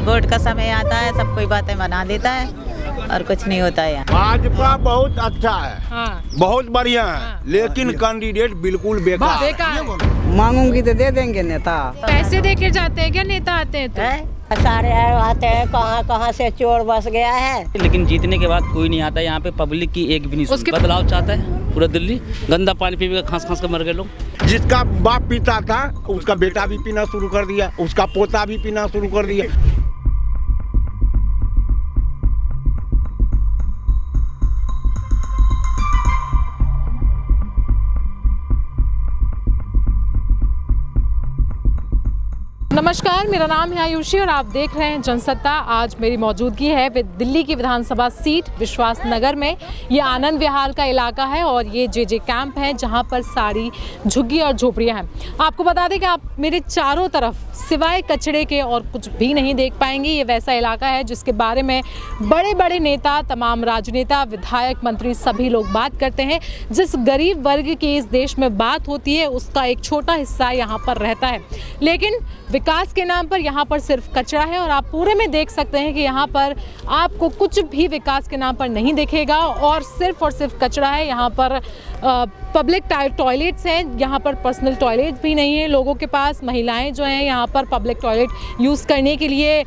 Vote का समय आता है सब कोई बातें बना देता है और कुछ नहीं होता है यहाँ। भाजपा बहुत अच्छा है, हाँ। बहुत बढ़िया है, लेकिन कैंडिडेट बिल्कुल बेकार है। मांगूंगी तो दे देंगे नेता। पैसे दे के जाते हैं क्या नेता आते हैं तो? सारे आते हैं, कहाँ कहाँ से चोर बस गया है। लेकिन जीतने के बाद कोई नहीं आता यहाँ पे, पब्लिक की एक भी नहीं सुनती। बदलाव चाहता है पूरा दिल्ली। गंदा पानी पी पी खांस खांस कर मर गए लोग। जिसका बाप पीता था उसका बेटा भी पीना शुरू कर दिया, उसका पोता भी पीना शुरू कर दिया। नमस्कार, मेरा नाम है आयुषी और आप देख रहे हैं जनसत्ता। आज मेरी मौजूदगी है दिल्ली की विधानसभा सीट विश्वास नगर में। ये आनंद विहार का इलाका है और ये जे कैंप है जहां पर सारी झुग्गी और झोपड़ियां हैं। आपको बता दें कि आप मेरे चारों तरफ सिवाय कचड़े के और कुछ भी नहीं देख पाएंगे। ये वैसा इलाका है जिसके बारे में बड़े बड़े नेता, तमाम राजनेता, विधायक, मंत्री सभी लोग बात करते हैं। जिस गरीब वर्ग की इस देश में बात होती है उसका एक छोटा हिस्सा यहाँ पर रहता है, लेकिन विकास के नाम पर यहाँ पर सिर्फ कचरा है। और आप पूरे में देख सकते हैं कि यहाँ पर आपको कुछ भी विकास के नाम पर नहीं दिखेगा और सिर्फ कचरा है। यहाँ पर पब्लिक टॉयलेट्स हैं, यहाँ पर पर्सनल टॉयलेट भी नहीं है लोगों के पास। महिलाएं जो हैं यहाँ पर पब्लिक टॉयलेट यूज़ करने के लिए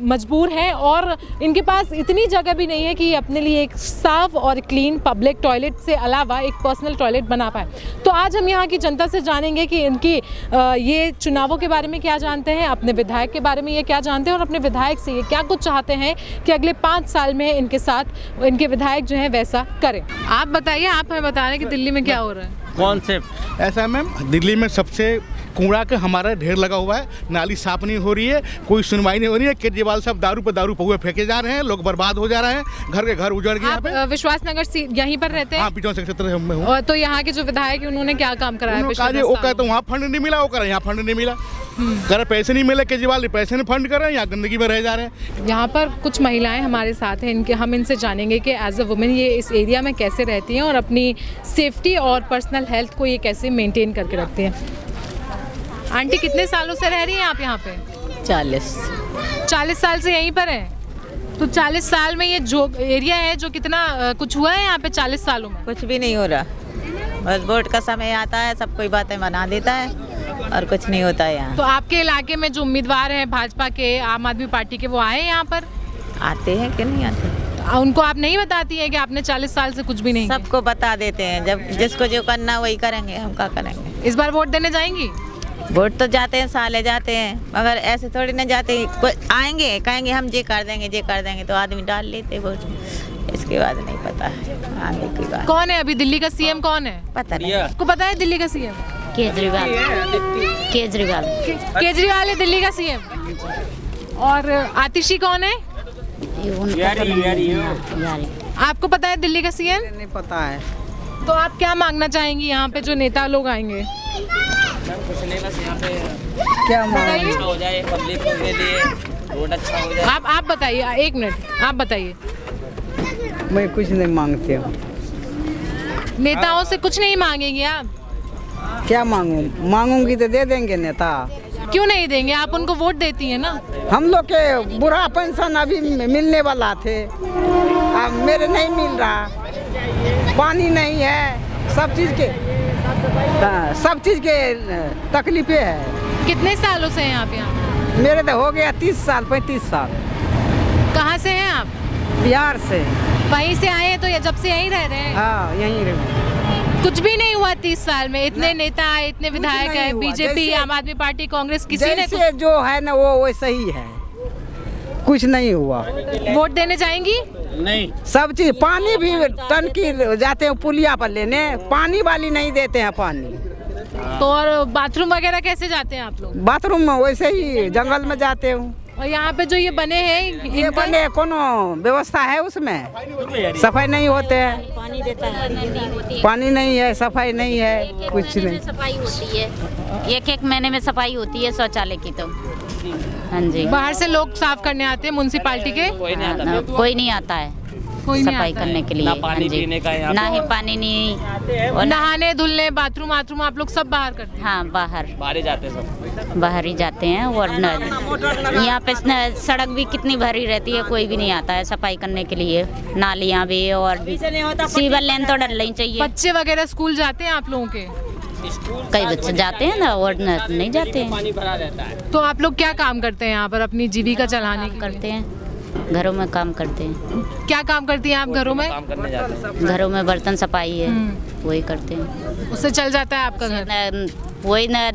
मजबूर हैं और इनके पास इतनी जगह भी नहीं है कि अपने लिए एक साफ़ और क्लीन पब्लिक टॉयलेट से अलावा एक पर्सनल टॉयलेट बना पाए। तो आज हम यहाँ की जनता से जानेंगे कि इनकी ये चुनावों के बारे में क्या जानते हैं, अपने विधायक के बारे में ये क्या जानते हैं और अपने विधायक से ये क्या कुछ चाहते हैं कि अगले 5 साल में इनके साथ इनके विधायक जो हैं वैसा करें। आप बताइए, आप हमें बता रहे हैं कि दिल्ली में क्या हो रहा है। कॉन्सेप्ट ऐसा है मैम, दिल्ली में सबसे कूड़ा का हमारा ढेर लगा हुआ है, नाली साफ नहीं हो रही है, कोई सुनवाई नहीं हो रही है। केजरीवाल साहब दारू पर दारू पहुए फेंके जा रहे हैं, लोग बर्बाद हो जा रहे हैं, घर के घर उजड़ गए। आप विश्वास नगर यहीं पर रहते हैं? हाँ, पीछे क्षेत्र में हूँ। और तो यहाँ के जो विधायक है उन्होंने क्या काम कराया? वो कहते वहाँ फंड नहीं मिला, वो कर यहाँ फंड नहीं मिला, कर पैसे नहीं मिले, केजरीवाल पैसे नहीं फंड कर रहे हैं, यहाँ गंदगी में रह जा रहे हैं। यहाँ पर कुछ महिलाएं हमारे साथ हैं, हम इनसे जानेंगे कि एज अ वुमेन ये इस एरिया में कैसे रहती हैं और अपनी सेफ्टी और पर्सनल हेल्थ को ये कैसे मेंटेन करके रखती हैं। आंटी, कितने सालों से रह रही हैं आप यहाँ पे? 40 साल से यहीं पर हैं। तो 40 साल में ये जो एरिया है जो कितना कुछ हुआ है यहाँ पे 40 सालों में? कुछ भी नहीं हो रहा, बस वोट का समय आता है सब कोई बातें बना देता है और कुछ नहीं होता है यहाँ। तो आपके इलाके में जो उम्मीदवार हैं भाजपा के, आम आदमी पार्टी के, वो आए यहाँ पर? आते हैं कि नहीं आते? उनको आप नहीं बताती हैं कि आपने 40 साल से कुछ भी नहीं? सबको बता देते हैं, जब जिसको जो करना वही करेंगे, हम क्या करेंगे। इस बार वोट देने जाएंगी? वोट तो जाते हैं, साले जाते हैं, मगर ऐसे थोड़ी ना जाते। कोई आएंगे कहेंगे हम ये कर देंगे तो आदमी डाल लेते वोट। इसके बाद नहीं पता है आगे की बात। कौन है अभी दिल्ली का सीएम? कौन है पता नहीं। आपको पता है दिल्ली का सीएम? केजरीवाल है दिल्ली का सीएम। और आतिशी कौन है? आपको पता है दिल्ली का सीएम? नहीं पता है। तो आप क्या मांगना चाहेंगी यहाँ पे जो नेता लोग आएंगे? कुछ नहीं, बस यहाँ पे क्या मांगे? हो जाए पब्लिक के लिए, रोड अच्छा हो जाए। आप बताइए, 1 मिनट आप बताइए। मैं कुछ नहीं मांगती हूँ। नेताओं से कुछ नहीं मांगेंगे आप? क्या मांगू? मांगूंगी तो दे देंगे नेता। क्यों नहीं देंगे? आप उनको वोट देती हैं ना। हम लोग के बुढ़ा पेंशन अभी मिलने वाला थे, अब मेरे नहीं मिल रहा, पानी नहीं है, सब चीज़ के तकलीफें है। कितने सालों से हैं आप यहाँ? मेरे तो हो गया 30 साल 35 साल। कहाँ से हैं आप? बिहार से। वहीं से आए हैं तो जब से यहीं रह रहे हैं? हाँ, यहीं रहे। कुछ भी नहीं हुआ 30 साल में? इतने नेता आए, इतने विधायक है, बीजेपी, आम आदमी पार्टी, कांग्रेस, किसी ने जो है ना वो वैसे ही है, कुछ नहीं हुआ। वोट देने जाएंगी? नहीं। सब चीज, पानी भी टंकी जाते हैं पुलिया पर लेने, पानी वाली नहीं देते हैं पानी। तो और बाथरूम वगैरह कैसे जाते हैं आप लोग? बाथरूम में वैसे ही जंगल में जाते हूँ। और यहाँ पे जो ये बने हैं, ये बने कोनो व्यवस्था है उसमें? सफाई नहीं होते हैं, पानी देता है, पानी नहीं है, सफाई नहीं है, कुछ नहीं। सफाई होती है, एक महीने में सफाई होती है शौचालय की। तो हाँ जी, बाहर से लोग साफ करने आते हैं म्युनिसिपैलिटी के? कोई नहीं आता है। कोई नहीं सफाई आता करने है। के लिए। ना पानी हाँ जी। पीने का यहाँ ना पे। ही पानी नहीं और नहाने धुलने बाथरूम वाथरूम आप लोग सब बाहर करते हैं? हाँ बाहर बाहर ही जाते हैं सब। बाहर ही जाते हैं और यहाँ पे सड़क भी कितनी भरी रहती है, कोई भी नहीं आता है सफाई करने के लिए। नालियाँ भी और सीवर लेन तो डलना ही चाहिए। बच्चे वगैरह स्कूल जाते हैं आप लोगों के? कई बच्चे जाते हैं ना और नहीं जाते हैं। पानी भरा रहता है। तो आप लोग क्या काम करते हैं यहाँ पर अपनी जीविका चलाने के लिए? करते हैं, घरों में काम करते हैं। क्या काम करती हैं आप घरों में? काम करने जाते हैं। घरों में बर्तन सफाई है, वही करते हैं। उससे चल जाता है आपका घर? वही ना,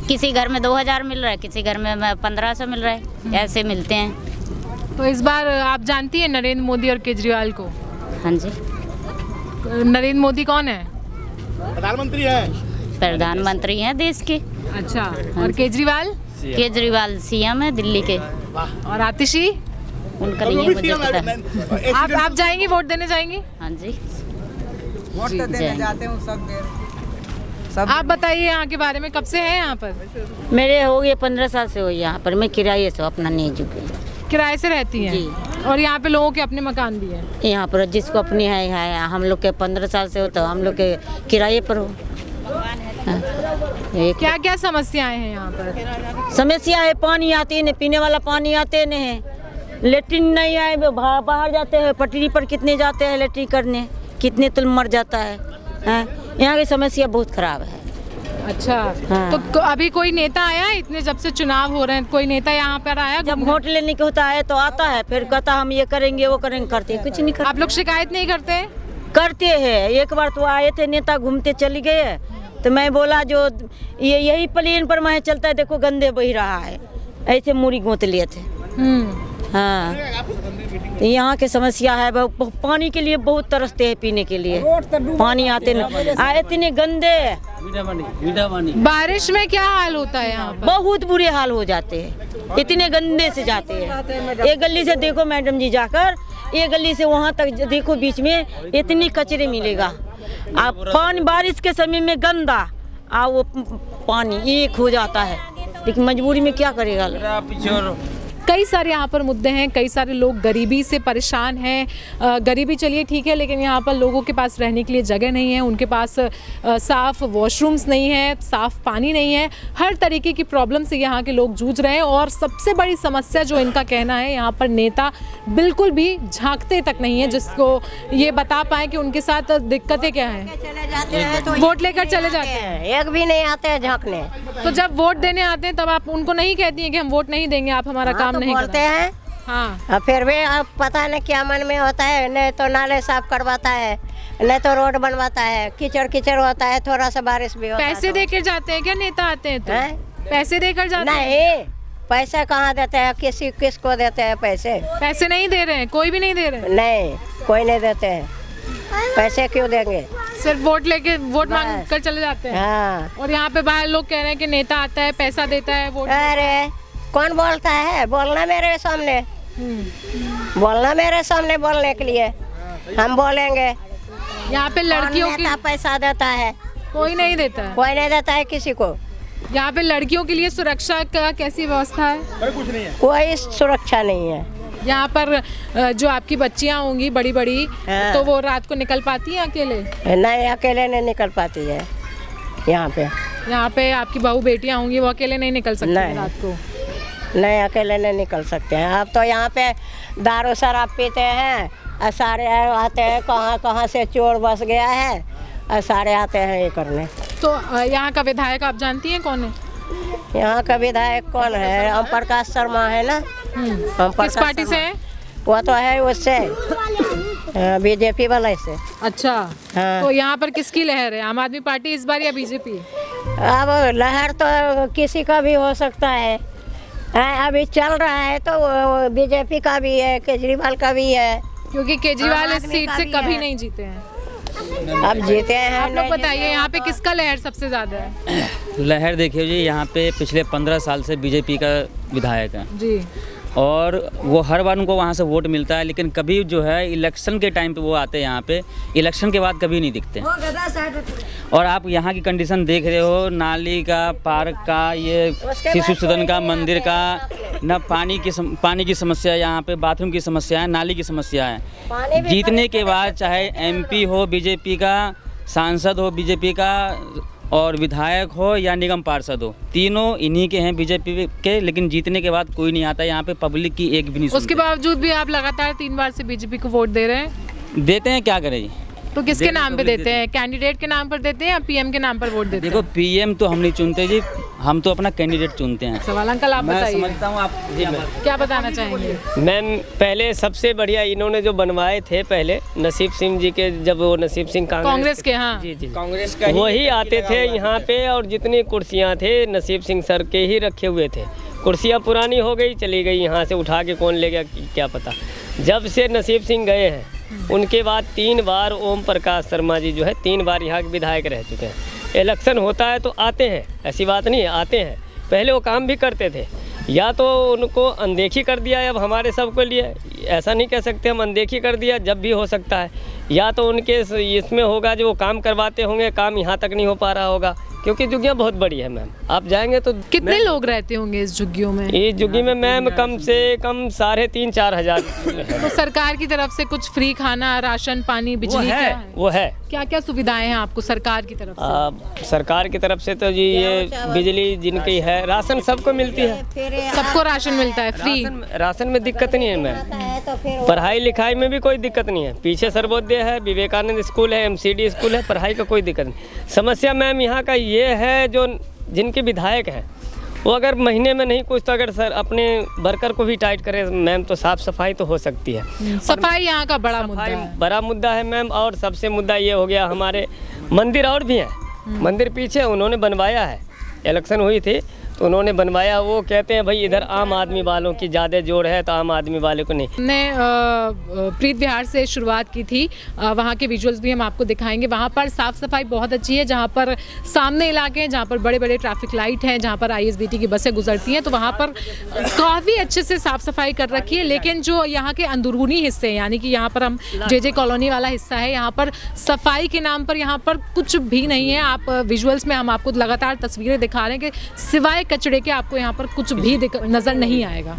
किसी घर में 2000 मिल रहा है, किसी घर में 1500 मिल रहा है, ऐसे मिलते हैं। तो इस बार आप जानती हैं नरेंद्र मोदी और केजरीवाल को? हाँ जी। नरेंद्र मोदी कौन है? प्रधानमंत्री है। प्रधानमंत्री हैं देश के। अच्छा, और केजरीवाल? केजरीवाल सीएम है दिल्ली के। और आतिशी? उनका नहीं है मुझे पता। आप जाएंगी, वोट देने जाएंगी? हाँ जी। वोट तो देने जाते हूँ सब देर। आप बताइए यहाँ के बारे में, कब से हैं यहाँ पर? मेरे हो गए 15 साल से हो यहाँ पर। मैं किराए से अपना नहीं चुकी किराए से रहती हैं? और यहाँ पे लोगों के अपने मकान भी हैं? यहाँ पर जिसको अपनी है हम लोग के 15 साल से हो तो हम लोग के किराए पर हो। क्या क्या समस्याएं हैं यहाँ पर? समस्या है, पानी आती है, पीने वाला पानी आते नहीं है, लेट्रिन नहीं आए, बाहर जाते हैं पटरी पर कितने जाते हैं लेट्रिन करने, कितने तो मर जाता है। यहाँ की समस्या बहुत खराब है। अच्छा, हाँ। तो अभी कोई नेता आया है? इतने जब से चुनाव हो रहे हैं कोई नेता यहाँ पर आया? जब वोट लेने के होता है तो आता है, फिर कहता हम ये करेंगे वो करेंगे, करते कुछ नहीं करते। आप लोग शिकायत नहीं करते हैं? करते हैं। एक बार तो आए थे नेता, घूमते चली गए तो मैं बोला जो ये यही प्लेन पर मैं चलता है, देखो गंदे बही रहा है, ऐसे मूड़ी गोत लिए थे। हाँ, तो यहाँ की समस्या है, पानी के लिए बहुत तरसते हैं, पीने के लिए पानी आते नहीं, आए इतने गंदे। बारिश में क्या हाल होता है यहाँ पर? बहुत बुरे हाल हो जाते हैं, इतने गंदे से जाते हैं। एक गली से देखो मैडम जी जाकर, एक गली से वहाँ तक देखो, बीच में इतनी कचरे मिलेगा। आप पानी बारिश के समय में गंदा वो पानी एक हो जाता है, लेकिन मजबूरी में क्या करेगा। कई सारे यहाँ पर मुद्दे हैं, कई सारे लोग गरीबी से परेशान हैं। गरीबी चलिए ठीक है, लेकिन यहाँ पर लोगों के पास रहने के लिए जगह नहीं है, उनके पास साफ़ वॉशरूम्स नहीं है, साफ़ पानी नहीं है, हर तरीके की प्रॉब्लम से यहाँ के लोग जूझ रहे हैं। और सबसे बड़ी समस्या जो इनका कहना है, यहाँ पर नेता बिल्कुल भी झांकते तक नहीं है, जिसको ये बता पाए कि उनके साथ दिक्कतें क्या हैं। वोट लेकर चले जाते हैं, एक भी नहीं आते हैं झांकने। तो जब वोट देने आते हैं तब आप उनको नहीं कहती हैं कि हम वोट नहीं देंगे, आप हमारा काम नहीं बोलते हैं। हाँ, फिर भी अब पता नहीं क्या मन में होता है, नहीं तो नाले साफ करवाता है, नहीं तो रोड बनवाता है, कीचड़ कीचड़ होता है, थोड़ा सा बारिश भी होता है। पैसे देकर जाते हैं क्या नेता आते हैं तो? पैसे देकर जाते हैं? नहीं, पैसा कहाँ देते हैं, किसको देते हैं पैसे? पैसे नहीं दे रहे हैं, कोई भी नहीं दे रहे हैं? नहीं, कोई नहीं देते हैं, पैसे क्यों देंगे? सिर्फ वोट लेके वोट मांग कर चले जाते हैं। हाँ। और यहाँ पे बाहर लोग कह रहे हैं कि नेता आता है, पैसा देता है, वोट। अरे कौन बोलता है? बोलना मेरे सामने, बोलना मेरे सामने बोलने के लिए, हम बोलेंगे। यहाँ पे लड़कियों की पैसा देता है? कोई नहीं देता है। कोई नहीं देता है किसी को। यहाँ पे लड़कियों के लिए सुरक्षा का कैसी व्यवस्था है? कुछ नहीं है, कोई सुरक्षा नहीं है। यहाँ पर जो आपकी बच्चियाँ होंगी बड़ी बड़ी, हाँ। तो वो रात को निकल पाती हैं अकेले? नहीं, अकेले नहीं निकल पाती है यहाँ पे। यहाँ पे आपकी बहू बेटियाँ होंगी, वो अकेले नहीं निकल सकती नहीं। रात को? नहीं, अकेले नहीं निकल सकते हैं। अब तो यहाँ पे दारू शराब पीते हैं और सारे आते हैं, कहाँ कहाँ से चोर बस गया है और सारे आते हैं ये करने। तो यहाँ का विधायक आप जानती हैं कौन है? यहाँ का विधायक कौन है? ओम प्रकाश शर्मा है ना। किस पार्टी से है? वो तो है उससे, बीजेपी वाले से। अच्छा, हाँ। तो यहाँ पर किसकी लहर है, आम आदमी पार्टी इस बार या बीजेपी? अब लहर तो किसी का भी हो सकता है। अभी चल रहा है तो बीजेपी का भी है, केजरीवाल का भी है, क्योंकि केजरीवाल आम इस आदमी सीट का से भी कभी है। नहीं जीते हैं। अब जीते हैं। आप लोग बताइए यहाँ पे किसका लहर सबसे ज्यादा है? लहर देखिए जी, यहाँ पे पिछले 15 साल से बीजेपी का विधायक है जी, और वो हर बार उनको वहाँ से वोट मिलता है, लेकिन कभी जो है इलेक्शन के टाइम पे वो आते हैं यहाँ पे, इलेक्शन के बाद कभी नहीं दिखते। और आप यहाँ की कंडीशन देख रहे हो, नाली का, पार्क का, ये शिशु सदन का, मंदिर का, ना पानी की समस्या है, यहाँ पे बाथरूम की समस्या है, नाली की समस्या है। जीतने के बाद चाहे MP हो बीजेपी का, सांसद हो बीजेपी का, और विधायक हो या निगम पार्षद हो, तीनों इन्हीं के हैं बीजेपी के, लेकिन जीतने के बाद कोई नहीं आता यहाँ पे, पब्लिक की एक भी नहीं सुनते। उसके बावजूद भी आप लगातार 3 बार से बीजेपी को वोट दे रहे हैं। देते हैं, क्या करें? तो किसके नाम पे देते हैं? कैंडिडेट के नाम पर देते हैं या PM के नाम पर वोट देते हैं? देखो, PM तो हम नहीं चुनते जी, हम तो अपना कैंडिडेट चुनते हैं। सवाल अंकल आप मैं बताइए, समझता हूँ आप जी क्या बताना चाहेंगे? मैम पहले सबसे बढ़िया इन्होंने जो बनवाए थे पहले नसीब सिंह जी के, जब वो नसीब सिंह कांग्रेस के, हाँ जी कांग्रेस का वही आते थे यहाँ पे, और जितनी कुर्सियाँ थे नसीब सिंह सर के ही रखे हुए थे। कुर्सियाँ पुरानी हो गई, चली गई, यहाँ से उठा के कौन ले गया क्या पता। जब से नसीब सिंह गए हैं उनके बाद 3 बार ओम प्रकाश शर्मा जी जो है 3 बार यहाँ के विधायक रह चुके हैं। इलेक्शन होता है तो आते हैं, ऐसी बात नहीं है, आते हैं। पहले वो काम भी करते थे, या तो उनको अनदेखी कर दिया है अब हमारे सबके लिए, ऐसा नहीं कह सकते हम अनदेखी कर दिया, जब भी हो सकता है, या तो उनके इसमें होगा जो वो काम करवाते होंगे, काम यहाँ तक नहीं हो पा रहा होगा, क्योंकि झुग्गियाँ बहुत बड़ी है मैम। आप जाएंगे तो कितने लोग रहते होंगे इस झुग्गियों में? इस झुग्गी में मैम कम से कम 3,500-4 हज़ार। तो सरकार की तरफ से कुछ फ्री खाना, राशन, पानी, बिजली वो है। क्या क्या सुविधाएं हैं आपको सरकार की तरफ से? सरकार की तरफ से तो जी ये बिजली जिनकी है, राशन सबको मिलती है, सबको राशन मिलता है फ्री। राशन में दिक्कत नहीं है मैम। पढ़ाई लिखाई में भी कोई दिक्कत नहीं है, पीछे सर्वोदय है, विवेकानंद स्कूल है, MCD स्कूल है, पढ़ाई का कोई दिक्कत नहीं। समस्या मैम यहाँ का ये है, जो जिनके विधायक हैं वो अगर महीने में नहीं कुछ तो अगर सर अपने वर्कर को भी टाइट करे मैम, तो साफ़ सफाई तो हो सकती है। सफाई यहाँ का बड़ा मुद्दा है। बड़ा मुद्दा है मैम। और सबसे मुद्दा ये हो गया, हमारे मंदिर और भी हैं, मंदिर पीछे उन्होंने बनवाया है, इलेक्शन हुई थी तो उन्होंने बनवाया। वो कहते हैं भाई इधर आम आदमी वालों की ज़्यादा जोर है, तो आम आदमी वाले को नहीं। हमने प्रीत विहार से शुरुआत की थी, वहाँ के विजुअल्स भी हम आपको दिखाएंगे। वहाँ पर साफ़ सफाई बहुत अच्छी है, जहाँ पर सामने इलाके हैं, जहाँ पर बड़े बड़े ट्रैफिक लाइट हैं, जहाँ पर ISBT की बसें गुजरती हैं, तो वहाँ पर काफ़ी अच्छे से साफ़ सफाई कर रखी है। लेकिन जो यहाँ के अंदरूनी हिस्से हैं, यानी कि यहाँ पर हम JJ कॉलोनी वाला हिस्सा है, यहाँ पर सफाई के नाम पर यहाँ पर कुछ भी नहीं है। आप विजुअल्स में हम आपको लगातार तस्वीरें दिखा रहे हैं कि सिवाय कचड़े के आपको यहाँ पर कुछ भी नजर नहीं आएगा।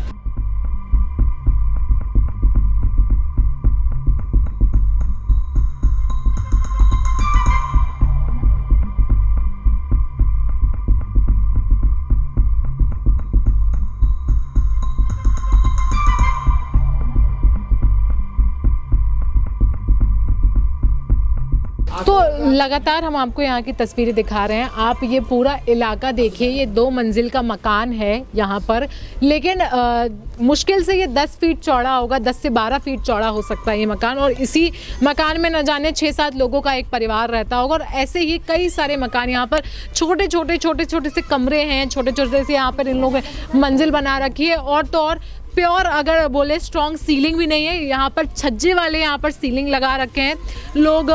तो लगातार हम आपको यहाँ की तस्वीरें दिखा रहे हैं। आप ये पूरा इलाका देखिए, ये 2 मंजिल का मकान है यहाँ पर, लेकिन मुश्किल से ये 10 फीट चौड़ा होगा, 10 से 12 फीट चौड़ा हो सकता है ये मकान। और इसी मकान में न जाने 6-7 लोगों का एक परिवार रहता होगा। और ऐसे ही कई सारे मकान यहाँ पर, छोटे छोटे से कमरे हैं, छोटे छोटे से यहाँ पर इन लोगों ने मंजिल बना रखी है। और तो और प्योर अगर बोले स्ट्रॉन्ग सीलिंग भी नहीं है यहाँ पर, छज्जे वाले यहाँ पर सीलिंग लगा रखे हैं। लोग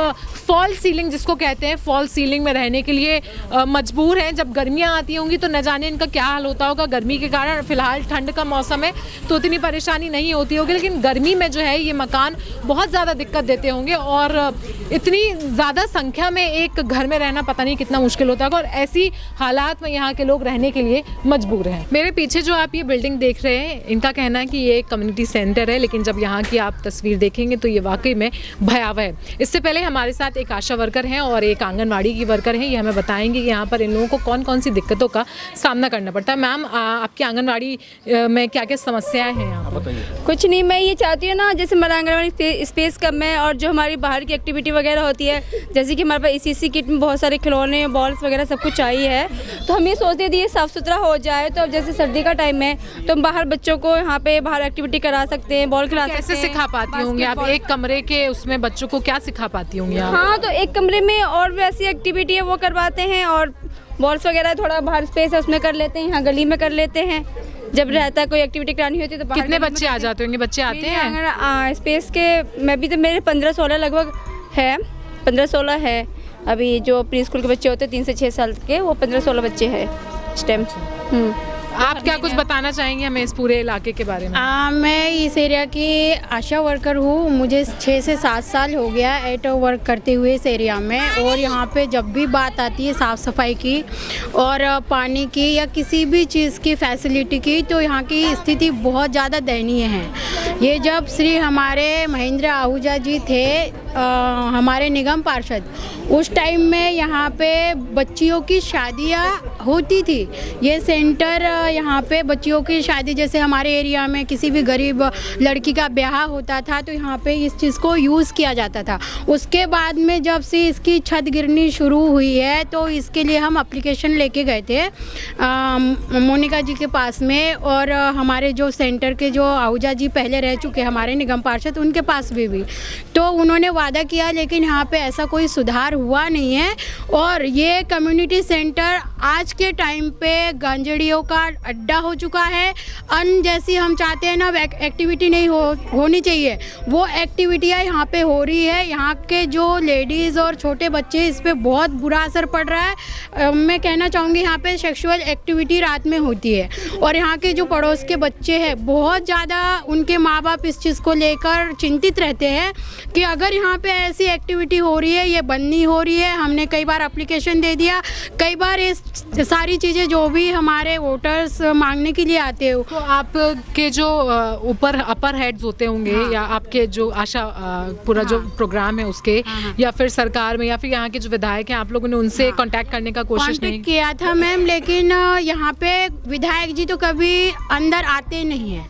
फॉल सीलिंग जिसको कहते हैं, फॉल सीलिंग में रहने के लिए मजबूर हैं। जब गर्मियाँ आती होंगी तो न जाने इनका क्या हाल होता होगा। गर्मी के कारण, फिलहाल ठंड का मौसम है तो इतनी परेशानी नहीं होती होगी, लेकिन गर्मी में जो है ये मकान बहुत ज़्यादा दिक्कत देते होंगे। और इतनी ज़्यादा संख्या में एक घर में रहना पता नहीं कितना मुश्किल होता होगा। और ऐसी हालात में यहाँ के लोग रहने के लिए मजबूर हैं। मेरे पीछे जो आप ये बिल्डिंग देख रहे हैं, इनका कहना है कि ये एक कम्युनिटी सेंटर है, लेकिन जब यहाँ की आप तस्वीर देखेंगे तो ये वाकई में भयावह है। इससे पहले हमारे साथ एक आशा वर्कर हैं और एक आंगनवाड़ी की वर्कर हैं, ये हमें बताएंगे कि यहाँ पर इन लोगों को कौन कौन सी दिक्कतों का सामना करना पड़ता है। मैम, आपकी आंगनवाड़ी में क्या क्या समस्याएं हैं यहाँ पर? कुछ नहीं, मैं ये चाहती हूँ ना, जैसे हमारा आंगनवाड़ी स्पेस कम है और जो हमारी बाहर की एक्टिविटी वगैरह होती है, जैसे कि हमारे पास ECC किट में बहुत सारे खिलौने, बॉल्स वगैरह सब कुछ चाहिए है, तो हम ये सोचते थे ये साफ़ सुथरा हो जाए। तो अब जैसे सर्दी का टाइम है तो हम बाहर बच्चों को यहाँ पे बाहर एक्टिविटी करा सकते हैं, बॉल खिला सकते हैं। कैसे सिखा पाती होंगी आप? एक कमरे के उसमें बच्चों को क्या सिखा पाती होंगी आप? हाँ, तो एक कमरे में और वैसी एक्टिविटी है वो करवाते हैं, और बॉल्स वगैरह थोड़ा बाहर स्पेस है उसमें कर लेते हैं, यहाँ गली में कर लेते हैं। जब रहता है कोई एक्टिविटी करानी होती है तो कितने बच्चे आ जाते होंगे? बच्चे आते हैं स्पेस के? मैं भी तो मेरे 15-16 लगभग है, 15-16 है। अभी जो प्री स्कूल के बच्चे होते हैं 3 से 6 साल के, वो 15-16 बच्चे हैं इस टाइम। आप क्या कुछ बताना चाहेंगे हमें इस पूरे इलाके के बारे में? मैं इस एरिया की आशा वर्कर हूँ। मुझे 6 से 7 साल हो गया एटो वर्क करते हुए इस एरिया में। और यहाँ पे जब भी बात आती है साफ़ सफाई की और पानी की या किसी भी चीज़ की फैसिलिटी की, तो यहाँ की स्थिति बहुत ज़्यादा दयनीय है। ये जब श्री हमारे महेंद्र आहूजा जी थे हमारे निगम पार्षद, उस टाइम में यहाँ पे बच्चियों की शादियाँ होती थी। ये सेंटर यहाँ पे बच्चियों की शादी, जैसे हमारे एरिया में किसी भी गरीब लड़की का ब्याह होता था तो यहाँ पे इस चीज़ को यूज़ किया जाता था। उसके बाद में जब से इसकी छत गिरनी शुरू हुई है तो इसके लिए हम एप्लीकेशन लेके गए थे मोनिका जी के पास में, और हमारे जो सेंटर के जो आहूजा जी पहले रह चुके हमारे निगम पार्षद, उनके पास भी तो उन्होंने वादा किया, लेकिन यहाँ पे ऐसा कोई सुधार हुआ नहीं है। और ये कम्युनिटी सेंटर आज के टाइम पे गंजड़ियों का अड्डा हो चुका है। जैसी हम चाहते हैं ना एक्टिविटी नहीं होनी चाहिए, वो एक्टिविटियाँ यहाँ पे हो रही है। यहाँ के जो लेडीज़ और छोटे बच्चे, इस पर बहुत बुरा असर पड़ रहा है। मैं कहना चाहूँगी यहाँ पे सेक्सुअल एक्टिविटी रात में होती है, और यहाँ के जो पड़ोस के बच्चे हैं बहुत ज़्यादा उनके माँ बाप इस चीज़ को लेकर चिंतित रहते हैं कि अगर यहाँ पे ऐसी एक्टिविटी हो रही है, ये बंद नहीं हो रही है। हमने कई बार एप्लीकेशन दे दिया, कई बार ये सारी चीज़ें जो भी हमारे वोटर्स मांगने के लिए आते हैं। तो आपके जो ऊपर अपर हेड्स होते होंगे, हाँ, या आपके जो आशा पूरा, हाँ, जो प्रोग्राम है उसके, हाँ, या फिर सरकार में या फिर यहाँ के जो विधायक हैं, आप लोगों ने उनसे कांटेक्ट करने का कोशिश नहीं किया था मैम, लेकिन यहाँ पे विधायक जी तो कभी अंदर आते नहीं हैं।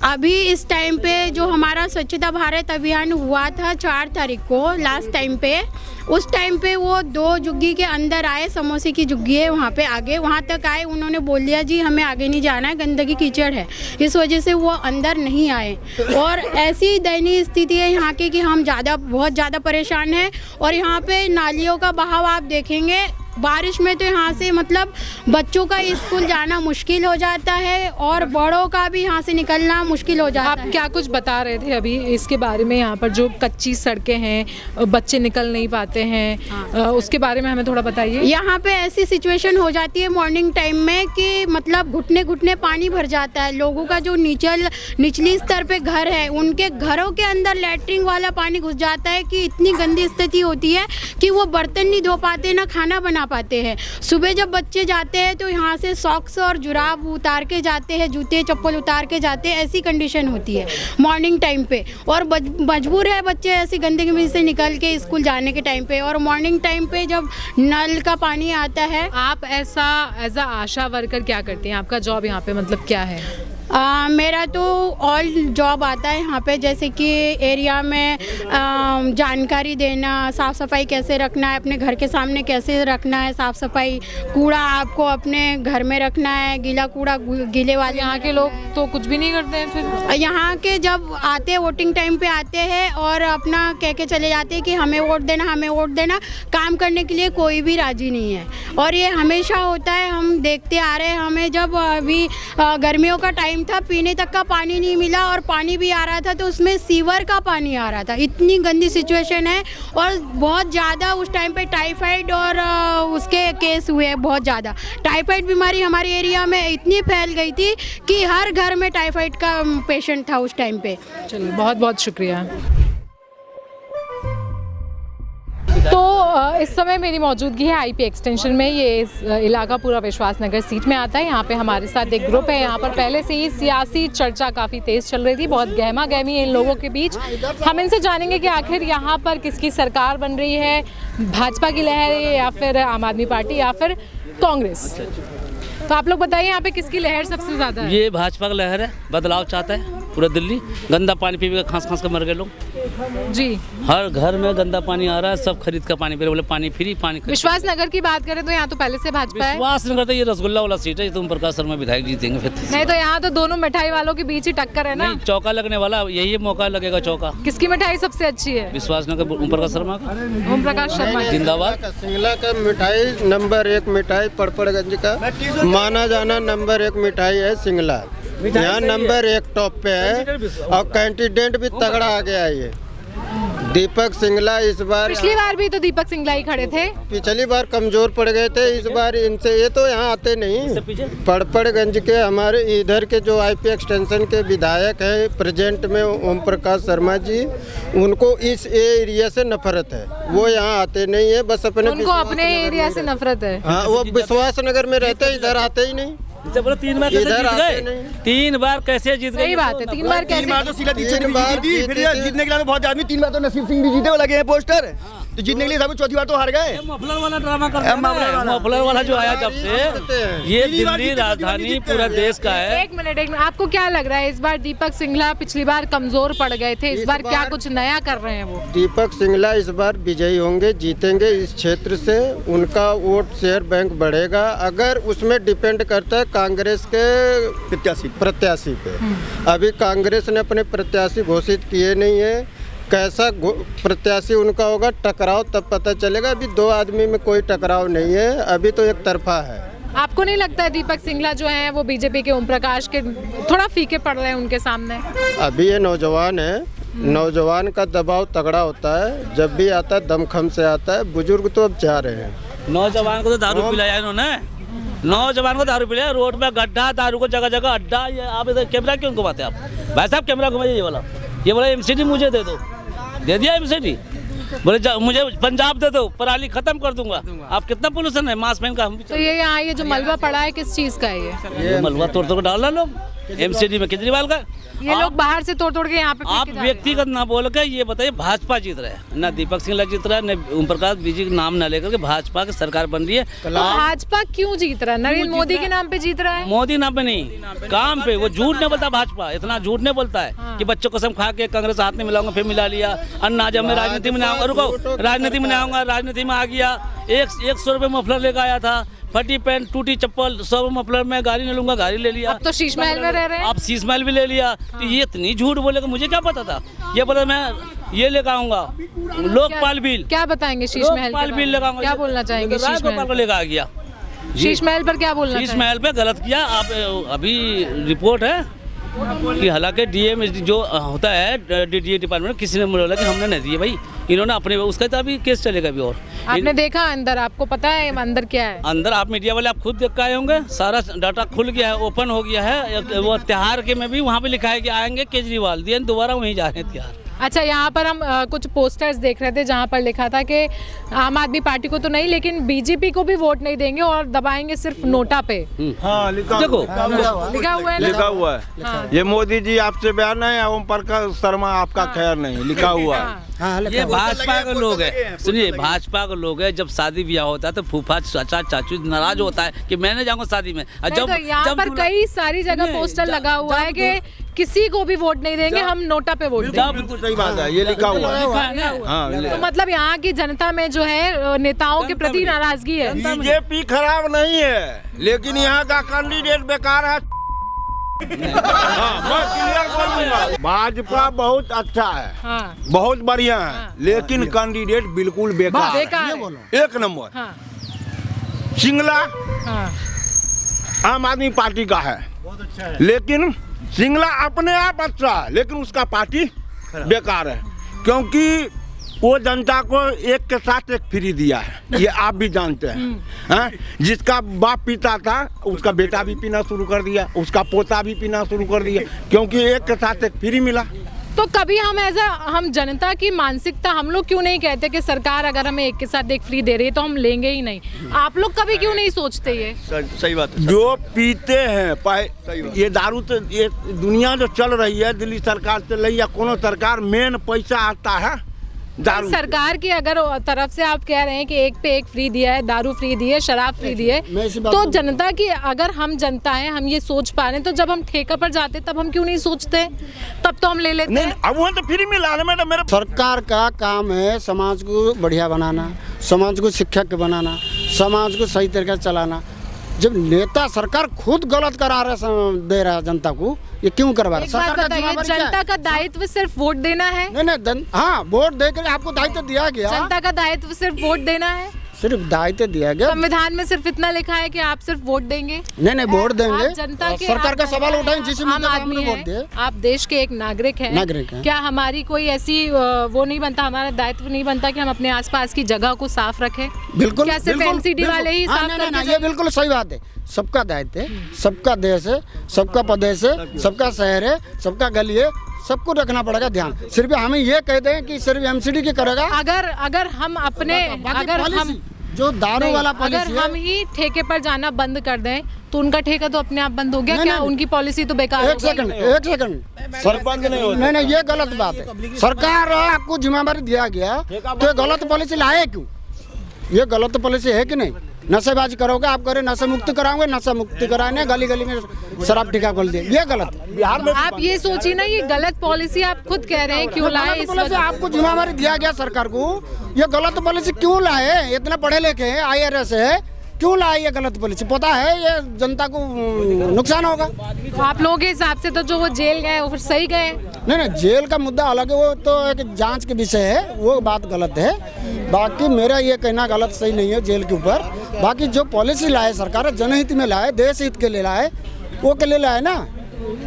अभी इस टाइम पे जो हमारा स्वच्छता भारत अभियान हुआ था 4 तारीख को लास्ट टाइम पे, उस टाइम पे वो 2 झुग्गी के अंदर आए, समोसे की झुग्गी है वहाँ पे आगे, वहाँ तक आए। उन्होंने बोल दिया जी हमें आगे नहीं जाना है, गंदगी कीचड़ है, इस वजह से वो अंदर नहीं आए। और ऐसी दयनीय स्थिति है यहाँ की कि हम बहुत ज़्यादा परेशान हैं। और यहाँ पे नालियों का बहाव आप देखेंगे, बारिश में तो यहाँ से मतलब बच्चों का स्कूल जाना मुश्किल हो जाता है और बड़ों का भी यहाँ से निकलना मुश्किल हो जाता है। आप क्या कुछ बता रहे थे अभी इसके बारे में? यहाँ पर जो कच्ची सड़कें हैं, बच्चे निकल नहीं पाते हैं, हाँ, उसके बारे में हमें थोड़ा बताइए। यहाँ पे ऐसी सिचुएशन हो जाती है मॉर्निंग टाइम में कि मतलब घुटने घुटने पानी भर जाता है। लोगों का जो निचली स्तर पे घर है, उनके घरों के अंदर लैट्रिन वाला पानी घुस जाता है कि इतनी गंदी स्थिति होती है कि वो बर्तन नहीं धो पाते, ना खाना बना पाते हैं। सुबह जब बच्चे जाते हैं तो यहाँ से सॉक्स और जुराब उतार के जाते हैं, जूते चप्पल उतार के जाते हैं, ऐसी कंडीशन होती है मॉर्निंग टाइम पे। और मजबूर है बच्चे ऐसी गंदगी में से निकल के स्कूल जाने के टाइम पे। और मॉर्निंग टाइम पे जब नल का पानी आता है। आप ऐसा एज अ आशा वर्कर क्या करते हैं? आपका जॉब यहाँ पे मतलब क्या है? मेरा तो ऑल जॉब आता है यहाँ पे, जैसे कि एरिया में जानकारी देना, साफ़ सफाई कैसे रखना है, अपने घर के सामने कैसे रखना है साफ़ सफाई, कूड़ा आपको अपने घर में रखना है, गीला कूड़ा गीले वाले। यहाँ के लोग तो कुछ भी नहीं करते हैं। फिर यहाँ के जब आते हैं वोटिंग टाइम पे आते हैं और अपना कह के चले जाते हैं कि हमें वोट देना, हमें वोट देना। काम करने के लिए कोई भी राज़ी नहीं है और ये हमेशा होता है। हम देखते आ रहे हैं, हमें जब अभी गर्मियों का टाइम था, पीने तक का पानी नहीं मिला और पानी भी आ रहा था तो उसमें सीवर का पानी आ रहा था। इतनी गंदी सिचुएशन है और बहुत ज़्यादा उस टाइम पे टाइफाइड और उसके केस हुए बहुत ज़्यादा। टाइफाइड बीमारी हमारे एरिया में इतनी फैल गई थी कि हर घर में टाइफाइड का पेशेंट था उस टाइम पे। चलिए, बहुत बहुत शुक्रिया। तो इस समय मेरी मौजूदगी है आईपी एक्सटेंशन में। ये इलाका पूरा विश्वास नगर सीट में आता है। यहाँ पे हमारे साथ एक ग्रुप है। यहाँ पर पहले से ही सियासी चर्चा काफ़ी तेज़ चल रही थी, बहुत गहमा गहमी है इन लोगों के बीच। हम इनसे जानेंगे कि आखिर यहाँ पर किसकी सरकार बन रही है, भाजपा की लहर है या फिर आम आदमी पार्टी या फिर कांग्रेस। तो आप लोग बताइए यहाँ पे किसकी लहर सबसे ज़्यादा है? ये भाजपा का लहर है, बदलाव चाहता है पूरा दिल्ली। गंदा पानी पी के खांस के मर गए लोग जी। हर घर में गंदा पानी आ रहा है, सब खरीद का पानी पी रहे, बोले पानी फ्री पानी। विश्वास नगर की बात करें तो यहाँ तो पहले से भाजपा है। विश्वास नगर तो ये रसगुल्ला वाला सीट है, तुम प्रकाश शर्मा विधायक जीतेंगे फिर। नहीं तो यहाँ तो दोनों मिठाई वालों के बीच ही टक्कर है ना। चौका लगने वाला यही मौका लगेगा। चौका किसकी मिठाई सबसे अच्छी है? विश्वास नगर ओम प्रकाश शर्मा का। ओम प्रकाश शर्मा जिंदाबाद। सिंगला का मिठाई नंबर 1 मिठाई पड़पड़गंज का माना जाना नंबर 1 मिठाई है सिंगला। यहाँ नंबर 1 टॉप पे है और कैंडिडेट भी तगड़ा आ गया है। ये दीपक सिंगला इस बार, पिछली बार भी तो दीपक सिंगला ही खड़े थे। पिछली बार कमजोर पड़ गए थे, इस बार इनसे ये तो यहाँ आते नहीं। पड़पड़गंज के हमारे इधर के जो आईपी एक्सटेंशन के विधायक हैं प्रेजेंट में ओम प्रकाश शर्मा जी, उनको इस एरिया से नफरत है, वो यहाँ आते नहीं है, बस अपने उनको अपने एरिया से नफरत है। हाँ, वो विश्वास नगर में रहते हैं, इधर आते ही नहीं। 3 बार कैसे जीत गए? 3 बार कैसे जीत गए? सही बात है, 3 बार कैसे? 3 बार तो शीला दीक्षित भी जीती थी, फिर जीतने के लिए बहुत आदमी 3 बार तो नसीब सिंह भी जीते, वो लगे हैं पोस्टर, तो जीतने के लिए सब 4थी बार तो हार गए। मफलर वाला ड्रामा कर रहे हैं, मफलर वाला जो आया जब से, ये दिल्ली राजधानी पूरा देश का है। एक मिनट, आपको क्या लग रहा है इस बार दीपक सिंगला पिछली बार कमजोर पड़ गए थे, इस बार क्या कुछ नया कर रहे हैं वो? दीपक सिंगला इस बार विजयी होंगे, जीतेंगे इस क्षेत्र से, उनका वोट शेयर बैंक बढ़ेगा। अगर उसमें डिपेंड करता है कांग्रेस के प्रत्याशी पे, अभी कांग्रेस ने अपने प्रत्याशी घोषित किए नहीं है, कैसा प्रत्याशी उनका होगा, टकराव तब पता चलेगा। अभी 2 आदमी में कोई टकराव नहीं है, अभी तो एक तरफा है। आपको नहीं लगता है दीपक सिंगला जो है वो बीजेपी के ओम प्रकाश के थोड़ा फीके पड़ रहे हैं उनके सामने? अभी ये नौजवान है, नौजवान का दबाव तगड़ा होता है, जब भी आता है दमखम से आता है। बुजुर्ग तो अब जा रहे हैं। नौजवान को तो दारू पिलाया इन्होंने, नौजवान को दारू पिलाया, रोड में गड्ढा, दारू को जगह जगह अड्डा। ये आप इधर कैमरा क्यों घुमाते आप? भाई साहब कैमरा घुमाइए, ये बोला एमसीडी मुझे दे दो, दे दिया एमसीडी। बोले मुझे पंजाब दे दो, पराली खत्म कर दूंगा। आप कितना पोल्यूशन है मास मैन का? तो ये यहाँ ये जो मलबा पड़ा है किस चीज का है? ये मलबा तोड़ तोड़ डाल रहा लोग एमसीडी में, केजरीवाल का। ये लोग बाहर से तोड़ तोड़ के यहाँ पे आप व्यक्तिगत ना बोल के ये बताइए, भाजपा जीत रहा है ना, दीपक सिंगला जीत रहा है, न ओम प्रकाश बीजेपी का नाम ना लेकर के भाजपा की सरकार बन रही है। भाजपा क्यों जीत रहा है? नरेंद्र मोदी के नाम पे जीत रहा है। मोदी नाम पे नहीं, काम पे। वो झूठ नहीं बोलता, भाजपा इतना झूठ नहीं बोलता है कि बच्चों कसम खा के कांग्रेस हाथ में मिलाऊंगा, फिर मिला लिया। अन्ना जब मैं राजनीति में आऊंगा, रुको, राजनीति में आऊंगा, राजनीति में आ गया, 100 रुपये मफलर लेकर आया था, फटी पैंट, टूटी चप्पल, 100 मफलर में गाड़ी नहीं लूंगा, गाड़ी ले लिया। अब तो शीश महल में रह रहे हैं। आप शीश महल भी ले लिया। तो ये इतनी झूठ बोलेगा, मुझे क्या पता था? ये बोला मैं ये लेकर आऊंगा लोकपाल बिल। क्या बताएंगे शीश महल बिल लगाऊंगा? क्या बोलना चाहेंगे? शीश महल को लेकर आ गया। शीश महल पर क्या बोलना? शीश महल पे गलत किया आप। अभी रिपोर्ट है कि हालांकि डीएम जो होता है डीडीए डिपार्टमेंट, किसी ने बोला कि हमने नहीं दिए भाई, इन्होंने अपने, उसका तो अभी केस चलेगा अभी। और आपने देखा अंदर, आपको पता है अंदर क्या है? अंदर आप मीडिया वाले आप खुद देख के आए होंगे, सारा डाटा खुल गया है, ओपन हो गया है। वो त्योहार के में भी वहाँ पे लिखा है कि आएंगे केजरीवाल, दिए दोबारा वहीं जा रहे हैं त्योहार। अच्छा, यहाँ पर हम कुछ पोस्टर्स देख रहे थे जहाँ पर लिखा था कि आम आदमी पार्टी को तो नहीं लेकिन बीजेपी को भी वोट नहीं देंगे और दबाएंगे सिर्फ नोटा पे। हाँ, लिखा हुआ है, लिखा हुआ है। हाँ। ये मोदी जी आपसे बयान है, ओम प्रकाश शर्मा आपका खैर नहीं, लिखा हुआ है। ये भाजपा के लोग हैं, सुनिए, भाजपा के लोग हैं। जब शादी ब्याह होता है तो फूफा चाचा चाचू नाराज होता है कि मैं नहीं जाऊंगा शादी में। जब तो यहाँ पर कई सारी जगह पोस्टर लगा हुआ है कि किसी को भी वोट नहीं देंगे, हम नोटा पे वोट देंगे। बिल्कुल सही बात है, ये लिखा हुआ है। हाँ, तो मतलब यहाँ की जनता में जो है नेताओं के प्रति नाराजगी है। बीजेपी खराब नहीं है, लेकिन यहाँ का कैंडिडेट बेकार है। मैं क्लियर बोलूंगा, भाजपा बहुत अच्छा है, बहुत बढ़िया है, लेकिन कैंडिडेट बिल्कुल बेकार है। एक नंबर सिंगला आम आदमी पार्टी का है, लेकिन सिंगला अपने आप अच्छा है, लेकिन उसका पार्टी बेकार है, क्योंकि वो जनता को एक के साथ एक फ्री दिया है, ये आप भी जानते हैं। जिसका बाप पीता था उसका बेटा भी पीना शुरू कर दिया, उसका पोता भी पीना शुरू कर दिया, क्योंकि एक के साथ एक फ्री मिला। तो कभी हम जनता की मानसिकता हम लोग क्यों नहीं कहते कि सरकार अगर हमें एक के साथ एक फ्री दे रही है तो हम लेंगे ही नहीं? आप लोग कभी क्यों नहीं सोचते? ये सही बात है। जो पीते हैं ये दारू, तो ये दुनिया जो चल रही है, दिल्ली सरकार चल रही है, कोनो सरकार, मेन पैसा आता है दारू। सरकार की अगर तरफ से आप कह रहे हैं कि एक पे एक फ्री दिया है, दारू फ्री दी है, शराब फ्री दी है, तो जनता की, अगर हम जनता है, हम ये सोच पा रहे हैं, तो जब हम ठेका पर जाते तब हम क्यों नहीं सोचते? तब तो हम ले लेते हैं। अब वो तो फ्री मिला रहे मैडम। मेरा सरकार का काम है समाज को बढ़िया बनाना, समाज को शिक्षक बनाना, समाज को सही तरीके से चलाना। जब नेता सरकार खुद गलत करा रहा दे रहा है जनता को, ये क्यों करवा रहा है? सरकार का जनता का दायित्व सिर्फ वोट देना है? नहीं, हाँ, वोट देकर आपको दायित्व दिया गया। जनता का दायित्व सिर्फ वोट देना है? सिर्फ दायित्व दिया गया। संविधान में सिर्फ इतना लिखा है कि आप सिर्फ वोट देंगे। नहीं वोट देंगे, जनता के सरकार का सवाल उठाएं जिस मुद्दे पर हमने वोट दिए। आप देश के एक नागरिक हैं। क्या हमारी कोई ऐसी वो नहीं बनता, हमारा दायित्व नहीं बनता कि हम अपने आसपास की जगह को साफ रखें? बिल्कुल। क्या सिर्फ एनसीडी वाले ही साफ करते? ये बिल्कुल सही बात है। सबका दायित्व है, सबका देश है, सबका प्रदेश है, सबका शहर है, सबका गली है, सबको रखना पड़ेगा ध्यान। सिर्फ हमें ये कह दें कि सिर्फ एमसीडी की करेगा। अगर हम अपने हम जो दारू वाला अगर हम ही ठेके पर जाना बंद कर दें तो उनका ठेका तो अपने आप बंद हो गया। क्या उनकी पॉलिसी तो बेकार? एक सेकंड सरपंच नहीं, ये गलत बात है। सरकार आपको जिम्मेदारी दिया गया तो गलत पॉलिसी लाए क्यों? ये गलत पॉलिसी है कि नहीं? नशेबाजी करोगे आप, करे नशे मुक्त कराओगे, नशा मुक्ति कराने गली गली में शराब ठेका खोल दिए, ये गलत। बिहार में आप ये सोचिए ना, ये गलत पॉलिसी आप खुद कह रहे हैं क्यों लाए? इस वजह आपको जिम्मेदारी दिया गया सरकार को, ये गलत पॉलिसी क्यों लाए? इतना पढ़े लिखे हैं, IRS है, क्यों लाए ये गलत पॉलिसी? पता है ये जनता को नुकसान होगा। तो आप लोगों के हिसाब से तो जो वो जेल गए वो फिर सही गए? नहीं जेल का मुद्दा अलग है, वो तो एक जांच के विषय है, वो बात गलत है। बाकी मेरा ये कहना गलत सही नहीं है जेल के ऊपर। बाकी जो पॉलिसी लाए सरकार जनहित में लाए, देश हित के लिए लाए, वो के लिए लाए ना,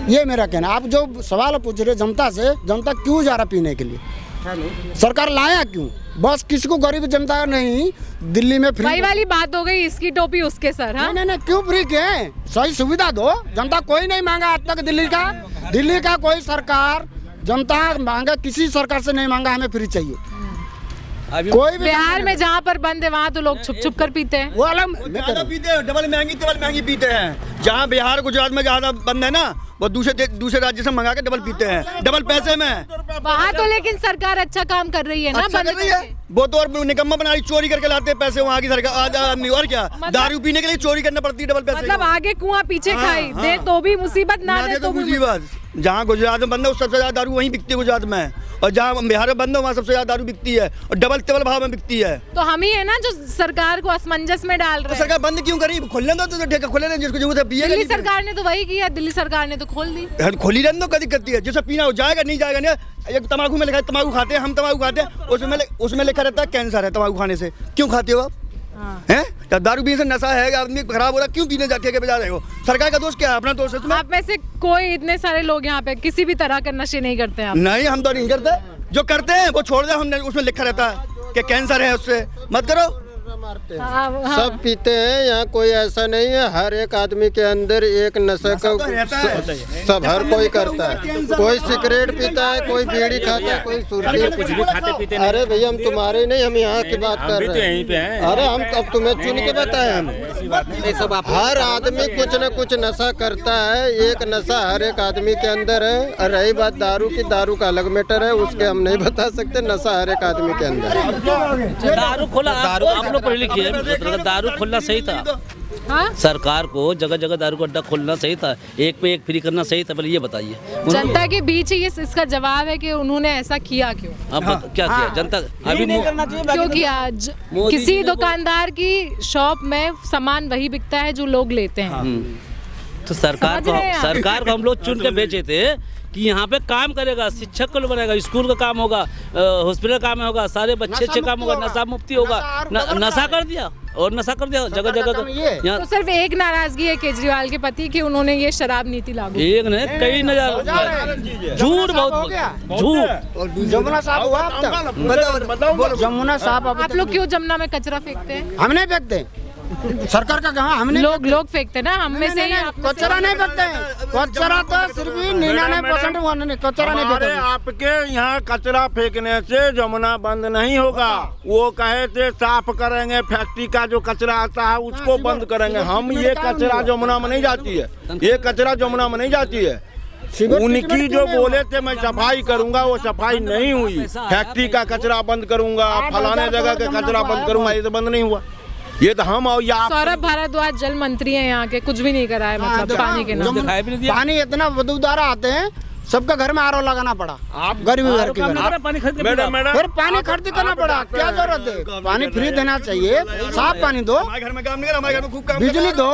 ये मेरा कहना। आप जो सवाल पूछ रहे जनता से, जनता क्यों जा रहा पीने के लिए, सरकार लाया क्यों? बस किसको गरीब जनता नहीं, दिल्ली में फ्री वाली बात हो गई, इसकी टोपी उसके सर। हाँ? नहीं क्यों फ्री के? सही सुविधा दो। जनता कोई नहीं मांगा आज तक दिल्ली का कोई सरकार जनता मांगा, किसी सरकार से नहीं मांगा हमें फ्री चाहिए। कोई बिहार में जहाँ पर बंद है वहाँ तो लोग छुप छुप कर पीते हैं। वो अलग पीते हैं, डबल महंगी पीते हैं। जहाँ बिहार गुजरात में ज्यादा बंद है ना, वो दूसरे राज्य से मंगा के डबल पीते हैं, डबल पैसे में। वहाँ तो लेकिन सरकार अच्छा काम कर रही है ना, अच्छा कर रही है। वो तो और निकम्मा बना रही, चोरी करके लाते हैं पैसे वहाँ की सरकार आदमी। और क्या दारू पीने के लिए चोरी करना पड़ती है, डबल पैसे। मतलब आगे कुआं पीछे खाई दे तो भी मुसीबत, ना दे तो मुसीबत। जहाँ गुजरात में बंद है सबसे ज्यादा दारू वहीं बिकती है गुजरात में, और जहाँ बिहार में बंद है वहाँ सबसे ज्यादा दारू बिकती है, और डबल भाव में बिकती है। तो हम ही है ना जो सरकार को असमंजस में डाल रहे हैं। सरकार बंद क्यों करी? खोलने दो तो ठेका खोले नहीं, जिसको जरूरत है पिएगा। दिल्ली सरकार ने तो वही किया, दिल्ली सरकार ने तो खोल दी। खोली रहने दो, क्या दिक्कत है? जैसे पीना हो जाएगा, नहीं जाएगा नहीं। एक तम्बाकू में लिखा है तम्बाकू खाते हैं, हम तम्बाकू खाते हैं, उसमें लिखा रहता है कैंसर है तम्बाकू खाने से। क्यों खाते हो आप? हैं? जब दारू पीने से नशा है, आदमी खराब हो रहा है, क्यों पीने जाके के बजा रहे हो? सरकार का दोष क्या है? अपना दोष है तुम्हें। आप में से कोई इतने सारे लोग यहाँ पे किसी भी तरह के नशे नहीं करते हैं? नहीं, हम तो नहीं करते। जो करते हैं वो छोड़ दे, हमने उसमें लिखा रहता है कि कैंसर है, उससे मत करो। सब पीते हैं, यहाँ कोई ऐसा नहीं है। हर एक आदमी के अंदर एक नशे का सब हर कोई करता है। कोई सिगरेट पीता है, कोई बीड़ी खाता है, कोई सुर्खी, कुछ भी खाते पीते। अरे भैया हम तुम्हारे नहीं, हम यहाँ की बात कर रहे हैं। अरे हम अब तुम्हें चुन के बताए, हम हर आदमी कुछ न कुछ नशा करता है। एक नशा हर एक आदमी के अंदर है। और रही बात दारू की, दारू का अलग मैटर है, उसके हम नहीं बता सकते। नशा हर एक आदमी के अंदर है। दारू खोला, आप लोग पढ़े लिखे हैं, दारू खोलना सही था। हाँ? सरकार को जगह जगह दारू का अड्डा खोलना सही था, एक पे एक फ्री करना सही था। पहले ये बताइए, जनता के बीच ही इसका जवाब है कि उन्होंने ऐसा किया क्यों? अब क्या किया जनता? अभी क्यों किया? किसी दुकानदार की शॉप में सामान वही बिकता है जो लोग लेते हैं। तो सरकार को हम लोग चुन के भेजे थे कि यहाँ पे काम करेगा, शिक्षक को बनेगा, स्कूल का काम होगा, हॉस्पिटल का काम होगा, सारे बच्चे अच्छे काम होगा, नशा मुक्ति होगा। नशा कर दिया और नशा कर दिया जगह जगह। तो सिर्फ एक नाराजगी है केजरीवाल के प्रति कि उन्होंने ये शराब नीति लागू। एक ने कई नजर झूठ, बहुत झूठ। जमुना साहब हुआ अब तक? जमुना साहब आप लोग क्यों जमुना में कचरा फेंकते हैं? हम नहीं फेंकते, सरकार का कहा हमने। लोग फेंकते ना, हम में से कचरा नहीं फेंकते हैं। कचरा तो सिर्फ 99% कचरा नहीं फेंकते। आपके यहाँ कचरा फेंकने से जमुना बंद नहीं होगा। वो कहे थे साफ करेंगे, फैक्ट्री का जो कचरा आता है उसको बंद करेंगे। हम ये कचरा जमुना में नहीं जाती है, ये कचरा जमुना में नहीं जाती है। उनकी जो बोले थे मैं सफाई करूंगा, वो सफाई नहीं हुई। फैक्ट्री का कचरा बंद करूंगा, फलाने जगह का कचरा बंद करूंगा, ये तो बंद नहीं हुआ। ये तो हम और सौरभ भारद्वाज जल मंत्री हैं यहाँ के, कुछ भी नहीं करा है। मतलब पानी के नाम पानी इतना बदबूदार आते हैं, सबका घर में आरओ लगाना पड़ा। आप गरीब घर के फिर पानी खर्च करना पड़ा, क्या जरूरत है? पानी फ्री देना चाहिए, साफ पानी दो, बिजली दो,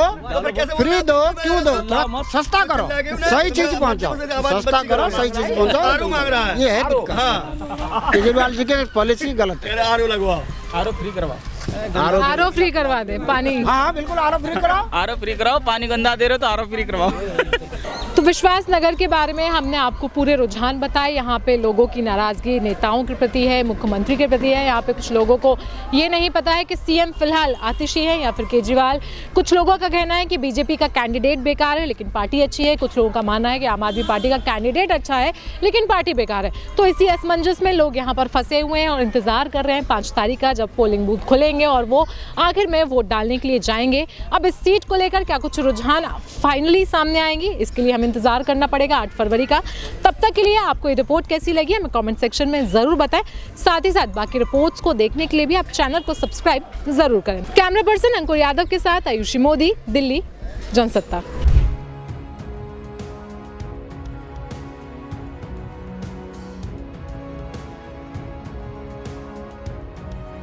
फ्री दो, क्यों दो? सस्ता करो, सही चीज पहुँचाओ, सस्ता करो, सही चीज पहुँचाओ। ये है केजरीवाल जी के पॉलिसी गलत है। आरओ लगवाओ, आरओ फ्री करवाओ। आरओ फ्री करवा दे पानी। हाँ बिल्कुल आरओ फ्री कराओ। आरओ फ्री कराओ, पानी गंदा दे रहे हो तो आरओ फ्री करवाओ। तो विश्वास नगर के बारे में हमने आपको पूरे रुझान बताए। यहाँ पे लोगों की नाराजगी नेताओं के प्रति है, मुख्यमंत्री के प्रति है। यहाँ पे कुछ लोगों को ये नहीं पता है कि सीएम फिलहाल आतिशी है या फिर केजरीवाल। कुछ लोगों का कहना है कि बीजेपी का कैंडिडेट बेकार है लेकिन पार्टी अच्छी है। कुछ लोगों का मानना है कि आम आदमी पार्टी का कैंडिडेट अच्छा है लेकिन पार्टी बेकार है। तो इसी असमंजस में लोग यहाँ पर फंसे हुए हैं और इंतजार कर रहे हैं 5 तारीख का, जब पोलिंग बूथ खुलेंगे और वो आखिर में वोट डालने के लिए जाएंगे। अब इस सीट को लेकर क्या कुछ रुझान फाइनली सामने आएंगी, इसके लिए हमें इंतजार करना पड़ेगा 8 फरवरी का। तब तक के लिए आपको ये रिपोर्ट कैसी लगी हमें कमेंट सेक्शन में ज़रूर बताएं। साथ ही साथ बाकी रिपोर्ट्स को देखने के लिए भी आप चैनल को सब्सक्राइब ज़रूर करें। कैमरा पर्सन अंकुर यादव के साथ आयुषी मोदी, दिल्ली, जनसत्ता।